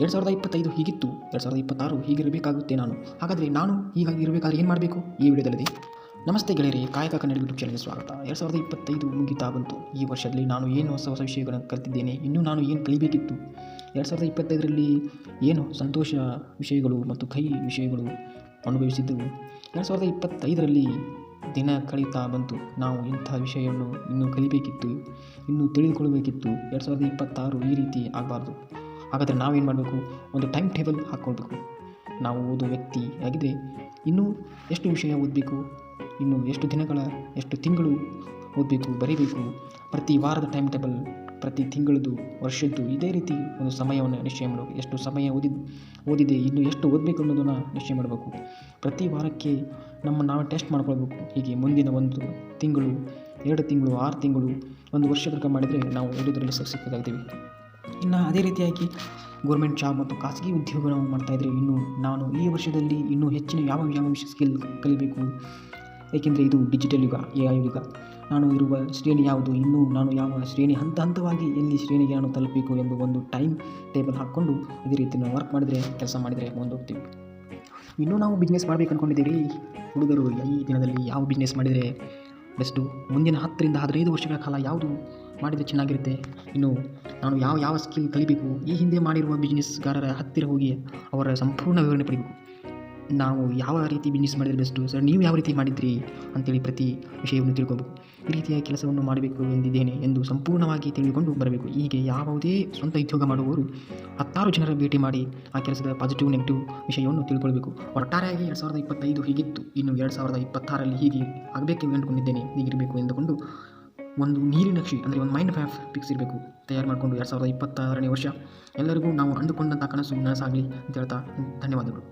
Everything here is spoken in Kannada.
2025 ಹೀಗಿತ್ತು, 2026 ಹೀಗಿರಬೇಕಾಗುತ್ತೆ ನಾನು. ಹಾಗಾದರೆ ನಾನು ಹೀಗಾಗಿ ಇರಬೇಕಾದ್ರೆ ಏನು ಮಾಡಬೇಕು? ಈ ವಿಡಿಯೋದಲ್ಲಿ ನಮಸ್ತೆ ಗೆಳೆಯರೇ, ಕಾಯಕ ಕನ್ನಡ ಯೂಟ್ಯೂಬ್ ಚಾನಲ್ಗೆ ಸ್ವಾಗತ. 2025 ಮುಗಿತಾ ಬಂತು. ಈ ವರ್ಷದಲ್ಲಿ ನಾನು ಏನು ಹೊಸ ವಿಷಯಗಳನ್ನು ಕಲಿತಿದ್ದೇನೆ, ಇನ್ನೂ ನಾನು ಏನು ಕಲಿಬೇಕಿತ್ತು, 2025ರಲ್ಲಿ ಏನು ಸಂತೋಷ ವಿಷಯಗಳು ಮತ್ತು ಕಹಿ ವಿಷಯಗಳು ಅನುಭವಿಸಿದ್ದೆವು. 2025ರಲ್ಲಿ ದಿನ ಕಳೀತಾ ಬಂತು. ನಾವು ಇಂಥ ವಿಷಯವನ್ನು ಇನ್ನೂ ಕಲಿಬೇಕಿತ್ತು, ಇನ್ನೂ ತಿಳಿದುಕೊಳ್ಳಬೇಕಿತ್ತು. 2026 ಈ ರೀತಿ ಆಗಬಾರ್ದು. ಹಾಗಾದರೆ ನಾವೇನು ಮಾಡಬೇಕು? ಒಂದು ಟೈಮ್ ಟೇಬಲ್ ಹಾಕ್ಕೊಳ್ಬೇಕು. ನಾವು ಓದೋ ವ್ಯಕ್ತಿ ಆಗಿದ್ದರೆ ಇನ್ನೂ ಎಷ್ಟು ವಿಷಯ ಓದಬೇಕು, ಇನ್ನು ಎಷ್ಟು ದಿನಗಳ, ಎಷ್ಟು ತಿಂಗಳು ಓದಬೇಕು, ಬರೀಬೇಕು. ಪ್ರತಿ ವಾರದ ಟೈಮ್ ಟೇಬಲ್, ಪ್ರತಿ ತಿಂಗಳದ್ದು, ವರ್ಷದ್ದು ಇದೇ ರೀತಿ ಒಂದು ಸಮಯವನ್ನು ನಿಶ್ಚಯ ಮಾಡಬೇಕು. ಎಷ್ಟು ಸಮಯ ಓದಿದೆ, ಇನ್ನು ಎಷ್ಟು ಓದಬೇಕು ಅನ್ನೋದನ್ನು ನಿಶ್ಚಯ ಮಾಡಬೇಕು. ಪ್ರತಿ ವಾರಕ್ಕೆ ನಾವು ಟೆಸ್ಟ್ ಮಾಡ್ಕೊಳ್ಬೇಕು. ಹೀಗೆ ಮುಂದಿನ 1 ತಿಂಗಳು, 2 ತಿಂಗಳು, 6 ತಿಂಗಳು, 1 ವರ್ಷ ತನಕ ಮಾಡಿದರೆ ನಾವು ಓದೋದರಲ್ಲಿ ಸಕ್ಸಸ್ ಆಗ್ತೀವಿ. ಇನ್ನು ಅದೇ ರೀತಿಯಾಗಿ ಗೌರ್ಮೆಂಟ್ ಜಾಬ್ ಮತ್ತು ಖಾಸಗಿ ಉದ್ಯೋಗ ನಾವು ಮಾಡ್ತಾಯಿದ್ರೆ ಇನ್ನು ನಾನು ಈ ವರ್ಷದಲ್ಲಿ ಇನ್ನೂ ಹೆಚ್ಚಿನ ಯಾವ ವಿಷಯ ಸ್ಕಿಲ್ ಕಲಿಬೇಕು. ಏಕೆಂದರೆ ಇದು ಡಿಜಿಟಲ್ ಯುಗ, AI ಯುಗ. ನಾನು ಇರುವ ಶ್ರೇಣಿ ಯಾವುದು, ಇನ್ನೂ ನಾನು ಯಾವ ಶ್ರೇಣಿ ಹಂತವಾಗಿ ಎಲ್ಲಿ ಶ್ರೇಣಿಗೆ ನಾನು ತಲುಪಬೇಕು ಎಂದು ಒಂದು ಟೈಮ್ ಟೇಬಲ್ ಹಾಕ್ಕೊಂಡು ಇದೇ ರೀತಿ ನಾವು ಕೆಲಸ ಮಾಡಿದರೆ ಮುಂದೋಗ್ತೀವಿ. ಇನ್ನೂ ನಾವು ಬಿಸ್ನೆಸ್ ಮಾಡಬೇಕು ಅಂದ್ಕೊಂಡಿದ್ದೀವಿ. ಹುಡುಗರು ಈ ದಿನದಲ್ಲಿ ಯಾವ ಬಿಸ್ನೆಸ್ ಮಾಡಿದರೆ ಬೆಸ್ಟು, ಮುಂದಿನ 10ರಿಂದ 15 ವರ್ಷಗಳ ಕಾಲ ಯಾವುದು ಮಾಡಿದರೆ ಚೆನ್ನಾಗಿರುತ್ತೆ, ಇನ್ನು ನಾನು ಯಾವ ಸ್ಕಿಲ್ ಕಲಿಬೇಕು, ಈ ಹಿಂದೆ ಮಾಡಿರುವ ಬಿಸ್ನೆಸ್ಗಾರರ ಹತ್ತಿರ ಹೋಗಿ ಅವರ ಸಂಪೂರ್ಣ ವಿವರಣೆ ಪಡಿಬೇಕು. ನಾವು ಯಾವ ರೀತಿ ಬಿಸ್ನೆಸ್ ಮಾಡಿದರೆ ಬೆಸ್ಟು ಸರ್, ನೀವು ಯಾವ ರೀತಿ ಮಾಡಿದ್ರಿ ಅಂತೇಳಿ ಪ್ರತಿ ವಿಷಯವನ್ನು ತಿಳ್ಕೊಬೇಕು. ಈ ರೀತಿಯ ಕೆಲಸವನ್ನು ಮಾಡಬೇಕು ಎಂದಿದ್ದೇನೆ ಎಂದು ಸಂಪೂರ್ಣವಾಗಿ ತಿಳಿದುಕೊಂಡು ಬರಬೇಕು. ಹೀಗೆ ಯಾವುದೇ ಸ್ವಂತ ಉದ್ಯೋಗ ಮಾಡುವವರು 10 ಜನರ ಭೇಟಿ ಮಾಡಿ ಆ ಕೆಲಸದ ಪಾಸಿಟಿವ್ ನೆಗೆಟಿವ್ ವಿಷಯವನ್ನು ತಿಳ್ಕೊಳ್ಬೇಕು. ಒಟ್ಟಾರೆಯಾಗಿ 2025 ಹೀಗಿತ್ತು, ಇನ್ನು 2026ರಲ್ಲಿ ಹೀಗೆ ಆಗಬೇಕು ಅಂದ್ಕೊಂಡಿದ್ದೇನೆ, ಹೀಗಿರಬೇಕು ಎಂದುಕೊಂಡು ಒಂದು ನೀಲಿ ನಕ್ಷೆ ಅಂದರೆ ಒಂದು ಮೈಂಡ್ ಮ್ಯಾಪ್ ಫಿಕ್ಸ್ ಇರಬೇಕು, ತಯಾರು ಮಾಡಿಕೊಂಡು 2026ನೇ ವರ್ಷ ಎಲ್ಲರಿಗೂ ನಾವು ಅಂದುಕೊಂಡಂಥ ಕನಸು ನನಸಾಗಲಿ ಅಂತ ಹೇಳ್ತಾ ಧನ್ಯವಾದಗಳು.